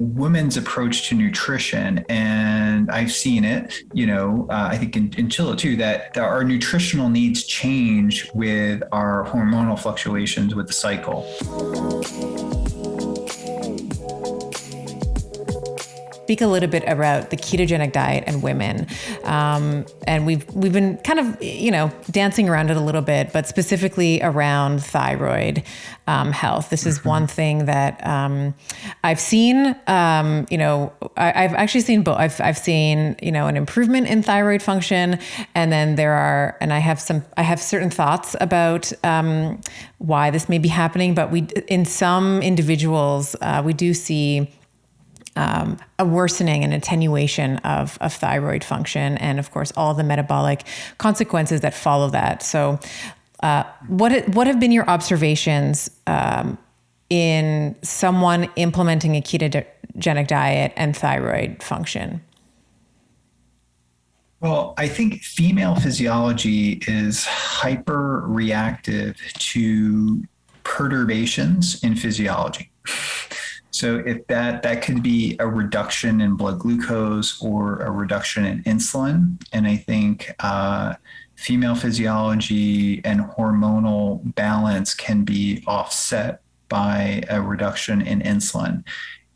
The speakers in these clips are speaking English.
women's approach to nutrition, and I've seen it, I think in Chile too, that our nutritional needs change with our hormonal fluctuations with the cycle. Speak a little bit about the ketogenic diet and women. And we've been kind of, dancing around it a little bit, but specifically around thyroid health. This is one thing that I've seen, I've actually seen both. I've seen, an improvement in thyroid function. And then I have certain thoughts about why this may be happening, but in some individuals, we do see a worsening and attenuation of thyroid function, and of course all the metabolic consequences that follow that. So what have been your observations in someone implementing a ketogenic diet and thyroid function? Well, I think female physiology is hyper reactive to perturbations in physiology. So if that could be a reduction in blood glucose or a reduction in insulin. And I think female physiology and hormonal balance can be offset by a reduction in insulin.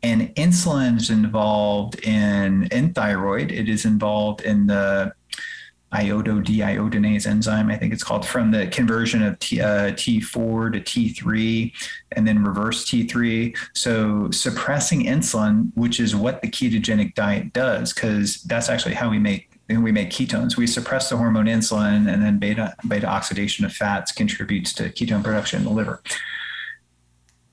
And insulin is involved in thyroid. It is involved in the iodo-deiodinase enzyme, I think it's called, from the conversion of T4 to T3 and then reverse T3. So suppressing insulin, which is what the ketogenic diet does, because that's actually how we make ketones. We suppress the hormone insulin, and then beta oxidation of fats contributes to ketone production in the liver.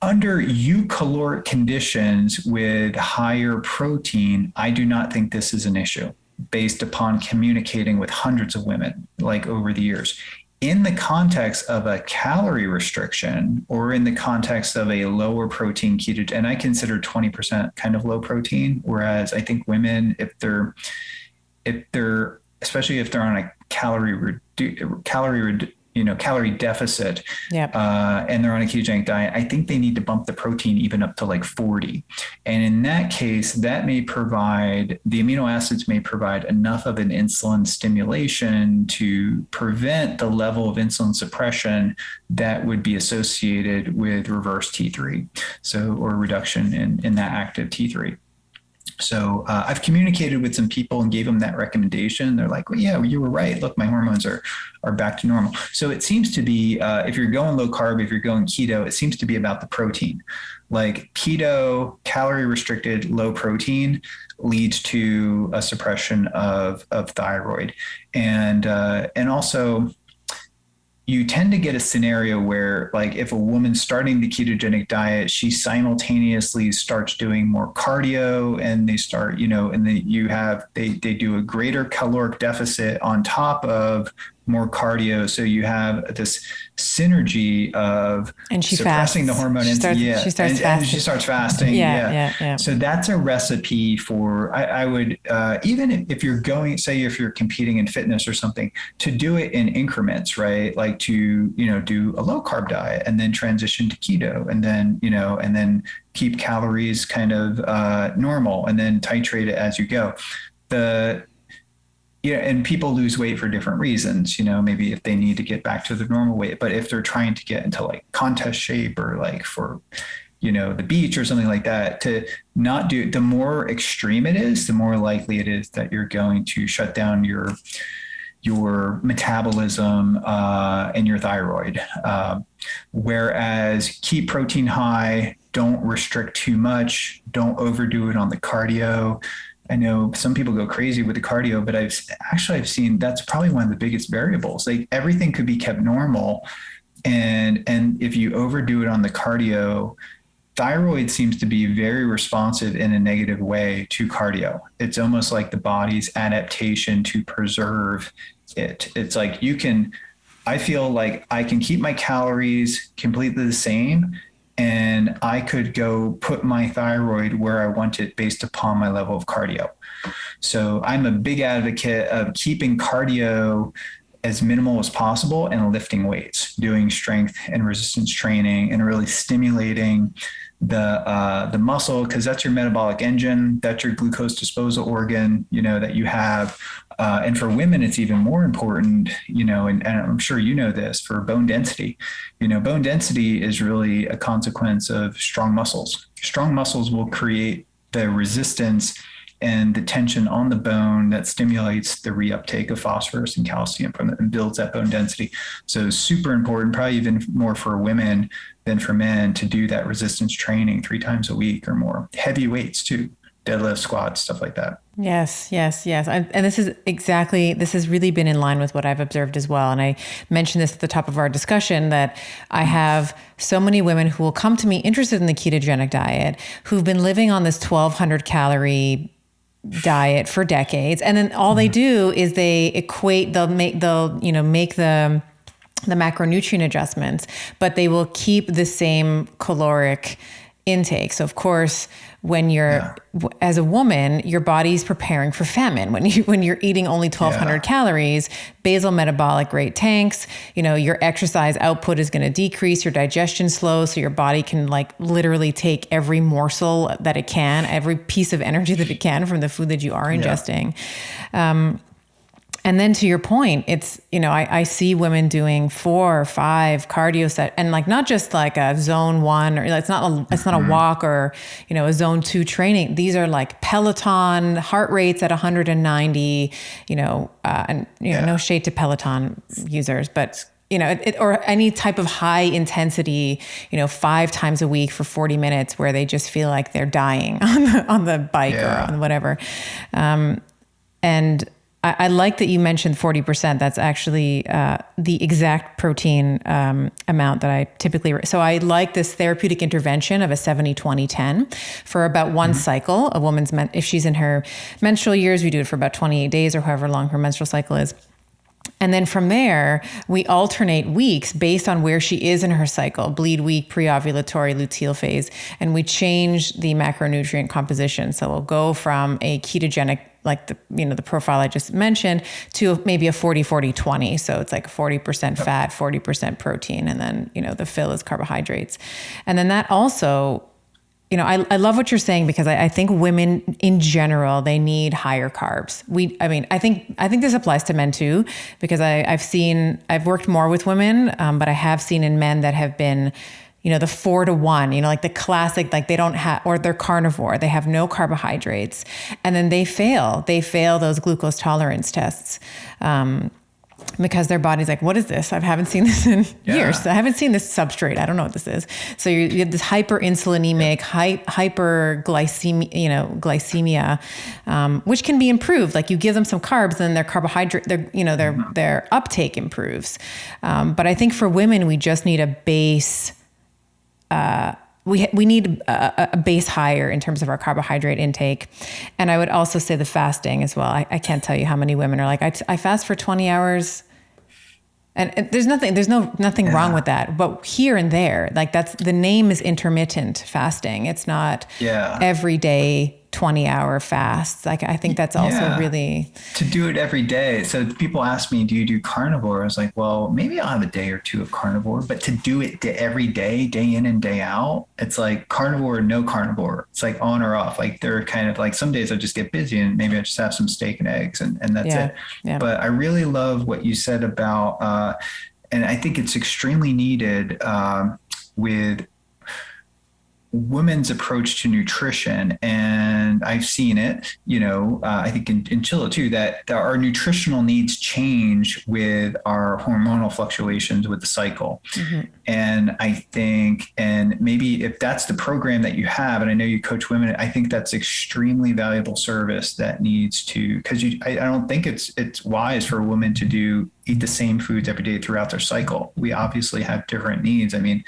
Under eucaloric conditions with higher protein, I do not think this is an issue, based upon communicating with hundreds of women like over the years. In the context of a calorie restriction, or in the context of a lower protein keto, and I consider 20% kind of low protein, whereas I think women, if they're especially if they're on a calorie deficit, yep. And they're on a ketogenic diet, I think they need to bump the protein even up to like 40. And in that case, the amino acids may provide enough of an insulin stimulation to prevent the level of insulin suppression that would be associated with reverse T3. Or reduction in that active T3. So I've communicated with some people and gave them that recommendation. They're like, well, yeah, you were right. Look, my hormones are back to normal. So it seems to be, if you're going low carb, if you're going keto, it seems to be about the protein. Like keto, calorie restricted, low protein leads to a suppression of thyroid. And also, you tend to get a scenario where, like, if a woman's starting the ketogenic diet, she simultaneously starts doing more cardio, and they start, and then they do a greater caloric deficit on top of more cardio. So you have this synergy of suppressing the hormone. She starts fasting. Yeah. So that's a recipe for, I would, even if you're going, say, if you're competing in fitness or something, to do it in increments, right? Like to, do a low carb diet and then transition to keto, and then, keep calories kind of normal, and then titrate it as you go. And people lose weight for different reasons, maybe if they need to get back to the normal weight, but if they're trying to get into like contest shape, or like for, the beach or something like that, to not do, the more extreme it is, the more likely it is that you're going to shut down your metabolism and your thyroid. Whereas keep protein high, don't restrict too much, don't overdo it on the cardio. I know some people go crazy with the cardio, but I've seen that's probably one of the biggest variables. Like, everything could be kept normal, and if you overdo it on the cardio, thyroid seems to be very responsive in a negative way to cardio. It's almost like the body's adaptation to preserve it. It's like I feel like I can keep my calories completely the same, and I could go put my thyroid where I want it based upon my level of cardio. So I'm a big advocate of keeping cardio as minimal as possible and lifting weights, doing strength and resistance training, and really stimulating the muscle, because that's your metabolic engine, that's your glucose disposal organ, that you have. And for women, it's even more important, and I'm sure you know this, for bone density. Bone density is really a consequence of strong muscles. Strong muscles will create the resistance and the tension on the bone that stimulates the reuptake of phosphorus and calcium from it and builds that bone density. So super important, probably even more for women than for men, to do that resistance training 3 times a week or more. Heavy weights too, deadlift, squats, stuff like that. Yes. And this has really been in line with what I've observed as well. And I mentioned this at the top of our discussion, that I have so many women who will come to me interested in the ketogenic diet, who've been living on this 1,200 calorie diet for decades. And then all they do is they'll make the macronutrient adjustments, but they will keep the same caloric intake. So of course, when you're as a woman, your body's preparing for famine. When you're eating only 1,200 calories, basal metabolic rate tanks. Your exercise output is going to decrease. Your digestion slows, so your body can literally take every morsel that it can, every piece of energy that it can from the food that you are ingesting. And then to your point, it's, I see women doing 4 or 5 cardio set, and not just a zone 1, or it's not a walk or, a zone 2 training. These are Peloton heart rates at 190, no shade to Peloton users, but or any type of high intensity, 5 times a week for 40 minutes where they just feel like they're dying on the bike or on whatever. And I like that you mentioned 40%. That's actually the exact protein amount that I typically. So I like this therapeutic intervention of a 70-20-10 for about one cycle. A woman's, if she's in her menstrual years, we do it for about 28 days or however long her menstrual cycle is. And then from there, we alternate weeks based on where she is in her cycle, bleed week, pre-ovulatory, luteal phase, and we change the macronutrient composition. So we'll go from a ketogenic, the profile I just mentioned, to maybe a 40-40-20. So it's 40% fat, 40% protein, and then, the fill is carbohydrates. And then that also, I love what you're saying, because I think women in general, they need higher carbs. I think this applies to men too, because I've worked more with women, but I have seen in men that have been, the 4-to-1, the classic, they don't have, or they're carnivore, they have no carbohydrates, and then they fail those glucose tolerance tests. Because their body's what is this? I haven't seen this in years. I haven't seen this substrate. I don't know what this is. So you have this hyperinsulinemic, glycemia, which can be improved. You give them some carbs, then their carbohydrate, their uptake improves. But I think for women, we just need a base. We need a base higher in terms of our carbohydrate intake. And I would also say the fasting as well. I can't tell you how many women are I fast for 20 hours. And there's nothing wrong with that. But here and there, that's, the name is intermittent fasting. It's not every day 20-hour fasts. I think that's also really, to do it every day. So people ask me, do you do carnivore? I was well, maybe I'll have a day or 2 of carnivore, but to do it every day, day in and day out, it's carnivore or no carnivore. It's on or off. They're kind of some days I just get busy and maybe I just have some steak and eggs and that's it. Yeah. But I really love what you said about, and I think it's extremely needed with women's approach to nutrition. And I've seen it, I think in Chilla too, that our nutritional needs change with our hormonal fluctuations with the cycle. And I think, and maybe if that's the program that you have, and I know you coach women, I think that's extremely valuable service that needs to, because I don't think it's wise for a woman to eat the same foods every day throughout their cycle. We obviously have different needs. And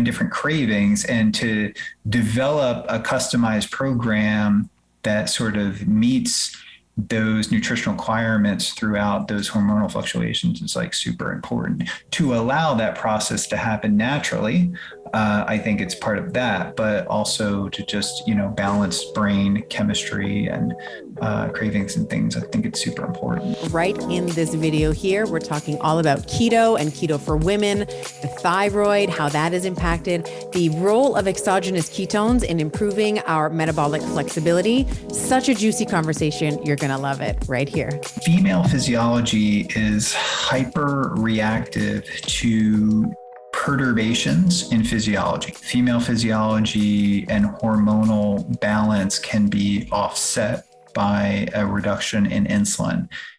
different cravings, and to develop a customized program that sort of meets those nutritional requirements throughout those hormonal fluctuations is super important. To allow that process to happen naturally, I think it's part of that, but also to just, balance brain chemistry and cravings and things. I think it's super important. Right in this video here, we're talking all about keto and keto for women, the thyroid, how that is impacted, the role of exogenous ketones in improving our metabolic flexibility. Such a juicy conversation. You're going to love it right here. Female physiology is hyper reactive to perturbations in physiology. Female physiology and hormonal balance can be offset by a reduction in insulin.